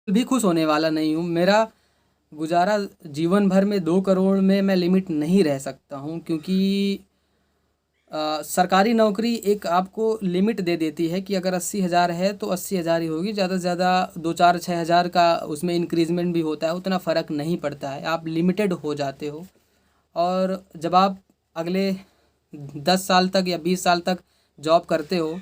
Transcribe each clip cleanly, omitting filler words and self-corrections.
भी खुश होने वाला नहीं हूँ। मेरा गुजारा जीवन भर में 2 करोड़ में मैं लिमिट नहीं रह सकता हूँ, क्योंकि सरकारी नौकरी एक आपको लिमिट दे देती है कि अगर 80,000 है तो 80,000 ही होगी। ज़्यादा से ज़्यादा 2 4 6 हज़ार का उसमें इंक्रीजमेंट भी होता है, उतना फ़र्क नहीं पड़ता है, आप लिमिटेड हो जाते हो। और जब आप अगले 10 साल तक या 20 साल तक जॉब करते हो,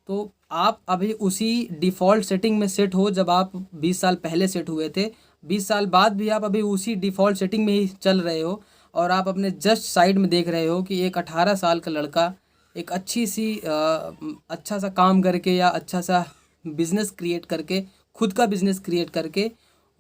तो आप अभी उसी डिफ़ॉल्ट सेटिंग में सेट हो जब आप 20 साल पहले सेट हुए थे। 20 साल बाद भी आप अभी उसी डिफ़ॉल्ट सेटिंग में ही चल रहे हो, और आप अपने जस्ट साइड में देख रहे हो कि एक 18 साल का लड़का एक अच्छा सा काम करके या अच्छा सा बिजनेस क्रिएट करके, खुद का बिजनेस क्रिएट करके,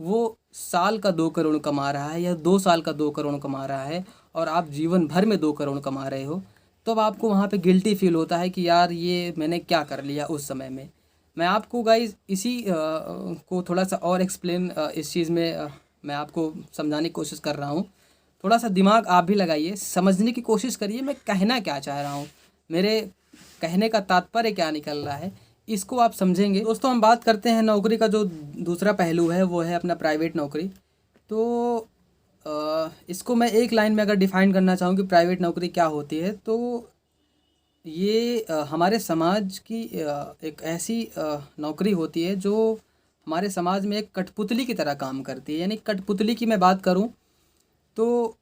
वो साल का 2 करोड़ कमा रहा है या 2 साल का 2 करोड़ कमा रहा है, और आप जीवन भर में 2 करोड़ कमा रहे हो। तो अब आपको वहाँ पे गिल्टी फील होता है कि यार ये मैंने क्या कर लिया उस समय में। मैं आपको गाइज इसी को थोड़ा सा और एक्सप्लेन इस चीज़ में मैं आपको समझाने की कोशिश कर रहा हूँ। थोड़ा सा दिमाग आप भी लगाइए, समझने की कोशिश करिए मैं कहना क्या चाह रहा हूँ, मेरे कहने का तात्पर्य क्या निकल रहा है, इसको आप समझेंगे। दोस्तों, हम बात करते हैं नौकरी का जो दूसरा पहलू है, वो है अपना प्राइवेट नौकरी। तो इसको मैं एक लाइन में अगर डिफ़ाइन करना चाहूँ कि प्राइवेट नौकरी क्या होती है, तो ये हमारे समाज की एक ऐसी नौकरी होती है जो हमारे समाज में एक कठपुतली की तरह काम करती है। यानी कठपुतली की मैं बात करूँ तो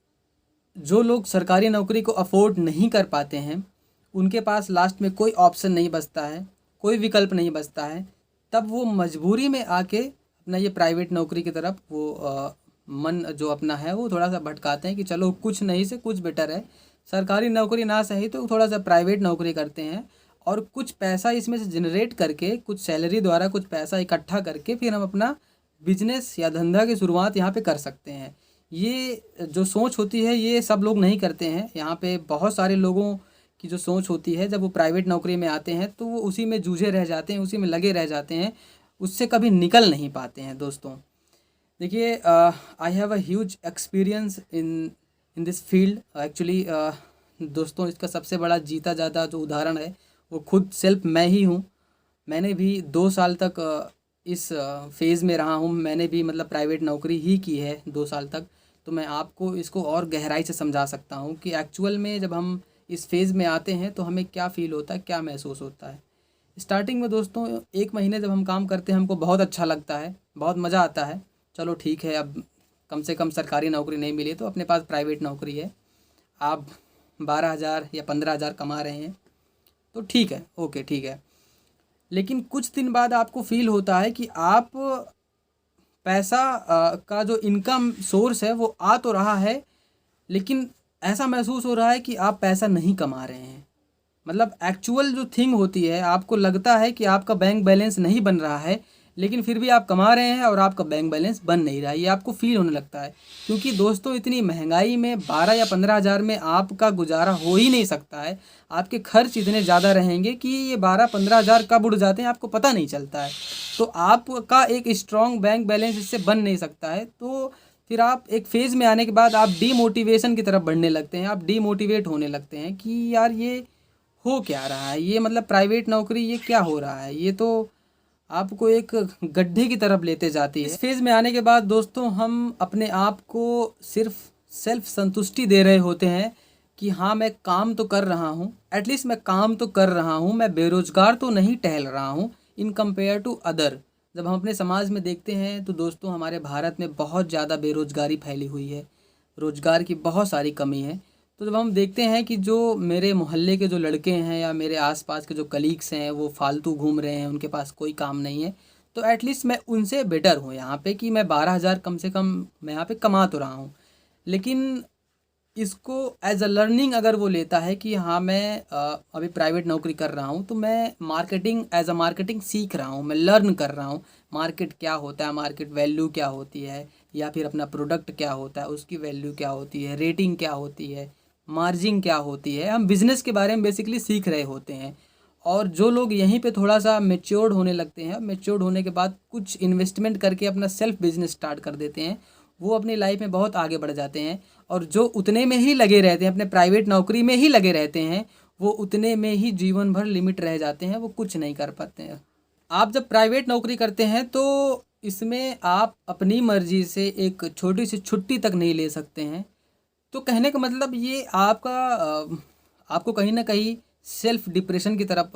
जो लोग सरकारी नौकरी को अफोर्ड नहीं कर पाते हैं, उनके पास लास्ट में कोई ऑप्शन नहीं बचता है, कोई विकल्प नहीं बचता है। तब वो मजबूरी में आके अपना ये प्राइवेट नौकरी की तरफ वो मन जो अपना है वो थोड़ा सा भटकाते हैं कि चलो कुछ नहीं से कुछ बेटर है, सरकारी नौकरी ना सही तो थोड़ा सा प्राइवेट नौकरी करते हैं, और कुछ पैसा इसमें से जनरेट करके, कुछ सैलरी द्वारा कुछ पैसा इकट्ठा करके फिर हम अपना बिजनेस या धंधा की शुरुआत यहाँ पे कर सकते हैं। ये जो सोच होती है ये सब लोग नहीं करते हैं। यहाँ पे बहुत सारे लोगों की जो सोच होती है, जब वो प्राइवेट नौकरी में आते हैं तो वो उसी में जूझे रह जाते हैं, उसी में लगे रह जाते हैं, उससे कभी निकल नहीं पाते हैं। दोस्तों देखिए, I have a huge experience in this field actually. दोस्तों, इसका सबसे बड़ा जीता जाता जो उदाहरण है वो खुद सेल्फ मैं ही हूँ। मैंने भी 2 साल तक इस फेज़ में रहा हूँ। मैंने भी मतलब प्राइवेट नौकरी ही की है 2 साल तक। तो मैं आपको इसको और गहराई से समझा सकता हूँ कि एक्चुअल में जब हम इस फेज़ में आते हैं तो हमें क्या फ़ील होता है, क्या महसूस होता है। स्टार्टिंग में दोस्तों 1 महीने जब हम काम करते हैं हमको बहुत अच्छा लगता है, बहुत मज़ा आता है। चलो ठीक है, अब कम से कम सरकारी नौकरी नहीं मिली तो अपने पास प्राइवेट नौकरी है, आप 12,000 या 15,000 कमा रहे हैं तो ठीक है, ओके ठीक है। लेकिन कुछ दिन बाद आपको फील होता है कि आप पैसा का जो इनकम सोर्स है वो आ तो रहा है, लेकिन ऐसा महसूस हो रहा है कि आप पैसा नहीं कमा रहे हैं। मतलब एक्चुअल जो थिंग होती है, आपको लगता है कि आपका बैंक बैलेंस नहीं बन रहा है, लेकिन फिर भी आप कमा रहे हैं और आपका बैंक बैलेंस बन नहीं रहा है, ये आपको फील होने लगता है। क्योंकि दोस्तों, इतनी महंगाई में 12 या 15,000 में आपका गुजारा हो ही नहीं सकता है। आपके खर्च इतने ज़्यादा रहेंगे कि ये 12-15,000 कब उड़ जाते हैं आपको पता नहीं चलता है। तो आपका एक स्ट्रॉन्ग बैंक बैलेंस इससे बन नहीं सकता है। तो फिर आप एक फेज़ में आने के बाद आप डीमोटिवेशन की तरफ बढ़ने लगते हैं, आप डीमोटिवेट होने लगते हैं कि यार ये हो क्या रहा है, ये मतलब प्राइवेट नौकरी ये क्या हो रहा है, ये तो आपको एक गड्ढे की तरफ लेते जाती है। इस फेज़ में आने के बाद दोस्तों हम अपने आप को सिर्फ सेल्फ संतुष्टि दे रहे होते हैं कि हाँ मैं काम तो कर रहा हूँ, एटलीस्ट मैं काम तो कर रहा हूँ, मैं बेरोज़गार तो नहीं टहल रहा हूँ इन कंपेयर टू अदर। जब हम अपने समाज में देखते हैं तो दोस्तों हमारे भारत में बहुत ज़्यादा बेरोज़गारी फैली हुई है, रोज़गार की बहुत सारी कमी है। तो जब हम देखते हैं कि जो मेरे मोहल्ले के जो लड़के हैं या मेरे आसपास के जो कलीग्स हैं वो फालतू घूम रहे हैं, उनके पास कोई काम नहीं है, तो एटलीस्ट मैं उनसे बेटर हूँ यहाँ पे कि मैं 12,000 कम से कम मैं यहाँ पे कमा तो रहा हूँ। लेकिन इसको एज अ लर्निंग अगर वो लेता है कि हाँ मैं अभी प्राइवेट नौकरी कर रहा हूँ तो मैं मार्केटिंग एज अ मार्केटिंग सीख रहा हूँ, मैं लर्न कर रहा हूँ मार्केट क्या होता है, मार्केट वैल्यू क्या होती है, या फिर अपना प्रोडक्ट क्या होता है उसकी वैल्यू क्या होती है, रेटिंग क्या होती है, मार्जिन क्या होती है, हम बिज़नेस के बारे में बेसिकली सीख रहे होते हैं। और जो लोग यहीं पे थोड़ा सा मेच्योर्ड होने लगते हैं, मेच्योर्ड होने के बाद कुछ इन्वेस्टमेंट करके अपना सेल्फ बिजनेस स्टार्ट कर देते हैं, वो अपनी लाइफ में बहुत आगे बढ़ जाते हैं। और जो उतने में ही लगे रहते हैं, अपने प्राइवेट नौकरी में ही लगे रहते हैं, वो उतने में ही जीवन भर लिमिट रह जाते हैं, वो कुछ नहीं कर पाते हैं। आप जब प्राइवेट नौकरी करते हैं तो इसमें आप अपनी मर्ज़ी से एक छोटी सी छुट्टी तक नहीं ले सकते हैं। तो कहने का मतलब ये आपको कहीं न कहीं सेल्फ डिप्रेशन की तरफ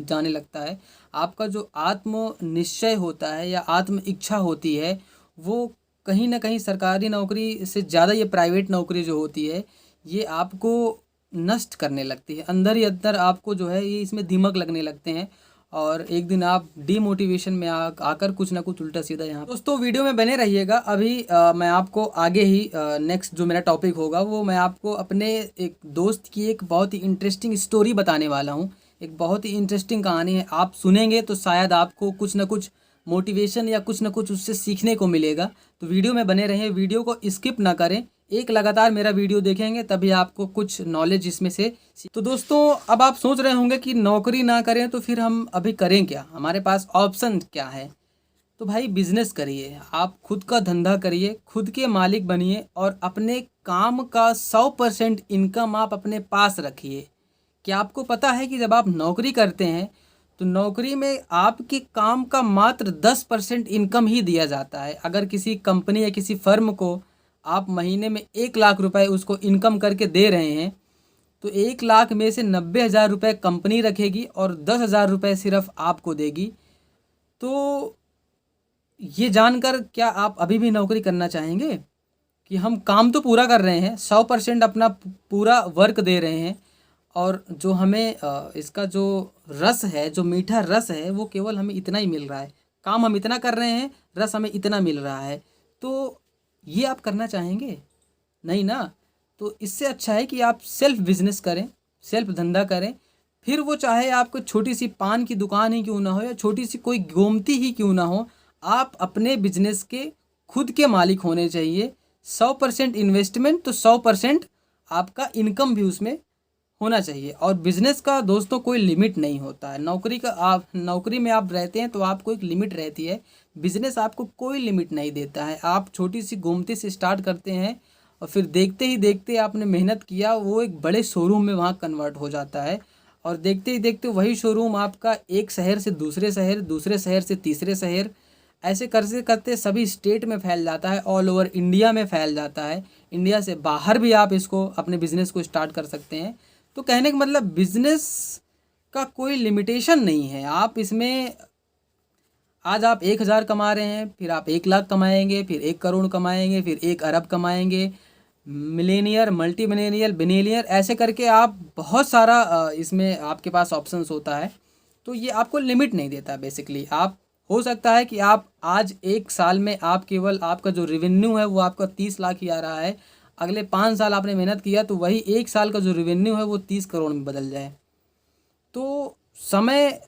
जाने लगता है। आपका जो आत्म निश्चय होता है या आत्म इच्छा होती है, वो कहीं न कहीं सरकारी नौकरी से ज़्यादा ये प्राइवेट नौकरी जो होती है, ये आपको नष्ट करने लगती है। अंदर ही अंदर आपको जो है ये इसमें दीमक लगने लगते हैं और एक दिन आप डिमोटिवेशन में आकर कुछ ना कुछ उल्टा सीधा यहाँ दोस्तों वीडियो में बने रहिएगा। अभी मैं आपको आगे ही नेक्स्ट जो मेरा टॉपिक होगा वो मैं आपको अपने एक दोस्त की एक बहुत ही इंटरेस्टिंग स्टोरी बताने वाला हूँ। एक बहुत ही इंटरेस्टिंग कहानी है, आप सुनेंगे तो शायद आपको कुछ ना कुछ मोटिवेशन या कुछ ना कुछ उससे सीखने को मिलेगा। तो वीडियो में बने रहें, वीडियो को स्किप ना करें, एक लगातार मेरा वीडियो देखेंगे तभी आपको कुछ नॉलेज इसमें से। तो दोस्तों अब आप सोच रहे होंगे कि नौकरी ना करें तो फिर हम अभी करें क्या, हमारे पास ऑप्शन क्या है। तो भाई बिजनेस करिए, आप खुद का धंधा करिए, खुद के मालिक बनिए और अपने काम का 100% इनकम आप अपने पास रखिए। क्या आपको पता है कि जब आप नौकरी करते हैं तो नौकरी में आपके काम का मात्र 10% इनकम ही दिया जाता है। अगर किसी कंपनी या किसी फर्म को आप महीने में 1 लाख रुपए उसको इनकम करके दे रहे हैं तो 1 लाख में से 90,000 रुपये कंपनी रखेगी और 10,000 रुपये सिर्फ आपको देगी। तो ये जानकर क्या आप अभी भी नौकरी करना चाहेंगे कि हम काम तो पूरा कर रहे हैं, 100% अपना पूरा वर्क दे रहे हैं और जो हमें इसका जो रस है, जो मीठा रस है वो केवल हमें इतना ही मिल रहा है, काम हम इतना कर रहे हैं, रस हमें इतना मिल रहा है। तो ये आप करना चाहेंगे? नहीं ना। तो इससे अच्छा है कि आप सेल्फ बिजनेस करें, सेल्फ धंधा करें। फिर वो चाहे आपको छोटी सी पान की दुकान ही क्यों ना हो या छोटी सी कोई गोमती ही क्यों ना हो, आप अपने बिजनेस के खुद के मालिक होने चाहिए। 100% इन्वेस्टमेंट तो 100% आपका इनकम भी उसमें होना चाहिए। और बिजनेस का दोस्तों कोई लिमिट नहीं होता है। नौकरी का आप नौकरी में आप रहते हैं तो आपको एक लिमिट रहती है, बिजनेस आपको कोई लिमिट नहीं देता है। आप छोटी सी गोमती से स्टार्ट करते हैं और फिर देखते ही देखते आपने मेहनत किया वो एक बड़े शोरूम में वहाँ कन्वर्ट हो जाता है और देखते ही देखते वही शोरूम आपका एक शहर से दूसरे शहर, दूसरे शहर से तीसरे शहर, ऐसे करते करते सभी स्टेट में फैल जाता है, ऑल ओवर इंडिया में फैल जाता है। इंडिया से बाहर भी आप इसको अपने बिजनेस को स्टार्ट कर सकते हैं। तो कहने का मतलब बिजनेस का कोई लिमिटेशन नहीं है। आप इसमें आज आप 1,000 कमा रहे हैं, फिर आप 1 लाख कमाएंगे, फिर 1 करोड़ कमाएंगे, फिर 1 अरब कमाएंगे, मिलेनियर, मल्टी मिलेनियर, बिनेलियर, ऐसे करके आप बहुत सारा इसमें आपके पास ऑप्शंस होता है। तो ये आपको लिमिट नहीं देता बेसिकली। आप हो सकता है कि आप आज 1 साल में आप केवल आपका जो रेवेन्यू है वो आपका 30 लाख ही आ रहा है, अगले 5 साल आपने मेहनत किया तो वही 1 साल का जो रेवेन्यू है वो 30 करोड़ में बदल जाए। तो समय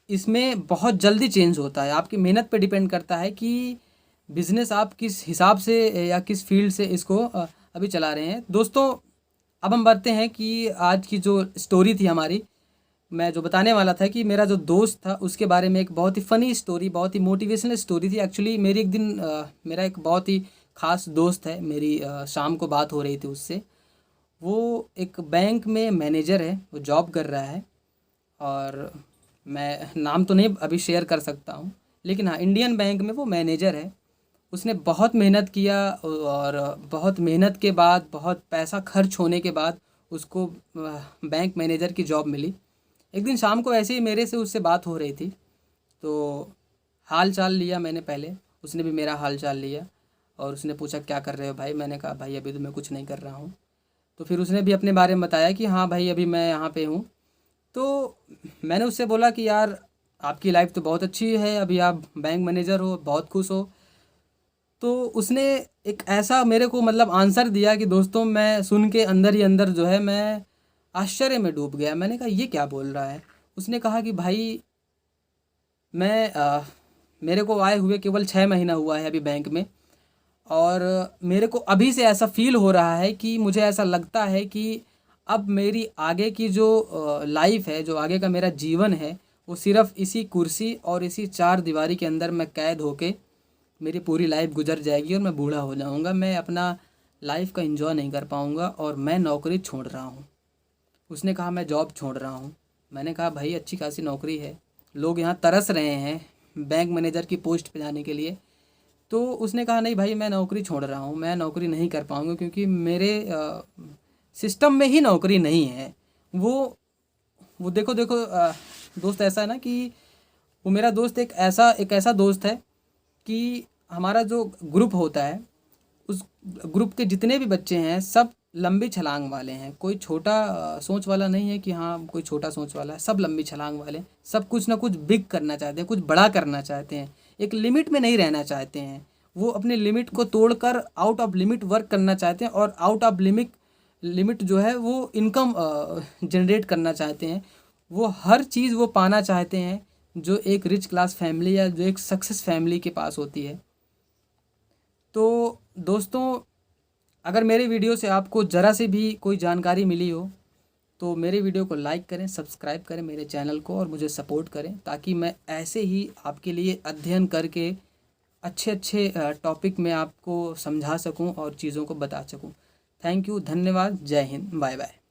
इसमें बहुत जल्दी चेंज होता है, आपकी मेहनत पे डिपेंड करता है कि बिज़नेस आप किस हिसाब से या किस फील्ड से इसको अभी चला रहे हैं। दोस्तों अब हम बढ़ते हैं कि आज की जो स्टोरी थी हमारी, मैं जो बताने वाला था कि मेरा जो दोस्त था उसके बारे में एक बहुत ही फ़नी स्टोरी, बहुत ही मोटिवेशनल स्टोरी थी। एक्चुअली मेरी एक दिन मेरा एक बहुत ही ख़ास दोस्त है, मेरी शाम को बात हो रही थी उससे। वो एक बैंक में मैनेजर है, वो जॉब कर रहा है और मैं नाम तो नहीं अभी शेयर कर सकता हूँ, लेकिन हाँ इंडियन बैंक में वो मैनेजर है। उसने बहुत मेहनत किया और बहुत मेहनत के बाद, बहुत पैसा खर्च होने के बाद उसको बैंक मैनेजर की जॉब मिली। एक दिन शाम को ऐसे ही मेरे से उससे बात हो रही थी तो हाल चाल लिया मैंने पहले, उसने भी मेरा हाल चाल लिया और उसने पूछा क्या कर रहे हो भाई। मैंने कहा भाई अभी तो मैं कुछ नहीं कर रहा हूँ। तो फिर उसने भी अपने बारे में बताया कि हाँ भाई अभी मैं यहाँ पे हूँ। तो मैंने उससे बोला कि यार आपकी लाइफ तो बहुत अच्छी है, अभी आप बैंक मैनेजर हो, बहुत खुश हो। तो उसने एक ऐसा मेरे को मतलब आंसर दिया कि दोस्तों मैं सुन के अंदर ही अंदर जो है मैं आश्चर्य में डूब गया। मैंने कहा ये क्या बोल रहा है। उसने कहा कि भाई मेरे को आए हुए केवल 6 महीना हुआ है अभी बैंक में और मेरे को अभी से ऐसा फील हो रहा है कि मुझे ऐसा लगता है कि अब मेरी आगे की जो लाइफ है, जो आगे का मेरा जीवन है वो सिर्फ इसी कुर्सी और इसी 4 दीवारी के अंदर मैं कैद होके मेरी पूरी लाइफ गुजर जाएगी और मैं बूढ़ा हो जाऊंगा। मैं अपना लाइफ का एंजॉय नहीं कर पाऊंगा और मैं नौकरी छोड़ रहा हूँ। उसने कहा मैं जॉब छोड़ रहा हूँ। मैंने कहा भाई अच्छी खासी नौकरी है, लोग यहाँ तरस रहे हैं बैंक मैनेजर की पोस्ट पे जाने के लिए, तो उसने कहा नहीं भाई मैं नौकरी छोड़ रहा हूँ, मैं नौकरी नहीं कर पाऊँगा क्योंकि मेरे सिस्टम में ही नौकरी नहीं है। वो देखो देखो दोस्त ऐसा है ना कि वो मेरा दोस्त एक ऐसा दोस्त है कि हमारा जो ग्रुप होता है उस ग्रुप के जितने भी बच्चे हैं सब लंबी छलांग वाले हैं। कोई छोटा सोच वाला नहीं है कि हाँ कोई छोटा सोच वाला है, सब लंबी छलांग वाले हैं। सब कुछ ना कुछ बिग करना चाहते हैं, कुछ बड़ा करना चाहते हैं, एक लिमिट में नहीं रहना चाहते हैं। वो अपने लिमिट को तोड़कर आउट ऑफ लिमिट वर्क करना चाहते हैं और आउट ऑफ लिमिट जो है वो इनकम जनरेट करना चाहते हैं। वो हर चीज़ वो पाना चाहते हैं जो एक रिच क्लास फैमिली या जो एक सक्सेस फैमिली के पास होती है। तो दोस्तों, अगर मेरे वीडियो से आपको ज़रा से भी कोई जानकारी मिली हो तो मेरे वीडियो को लाइक करें, सब्सक्राइब करें मेरे चैनल को और मुझे सपोर्ट करें, ताकि मैं ऐसे ही आपके लिए अध्ययन करके अच्छे अच्छे टॉपिक में आपको समझा सकूं और चीज़ों को बता सकूं। थैंक यू, धन्यवाद, जय हिंद, बाय बाय।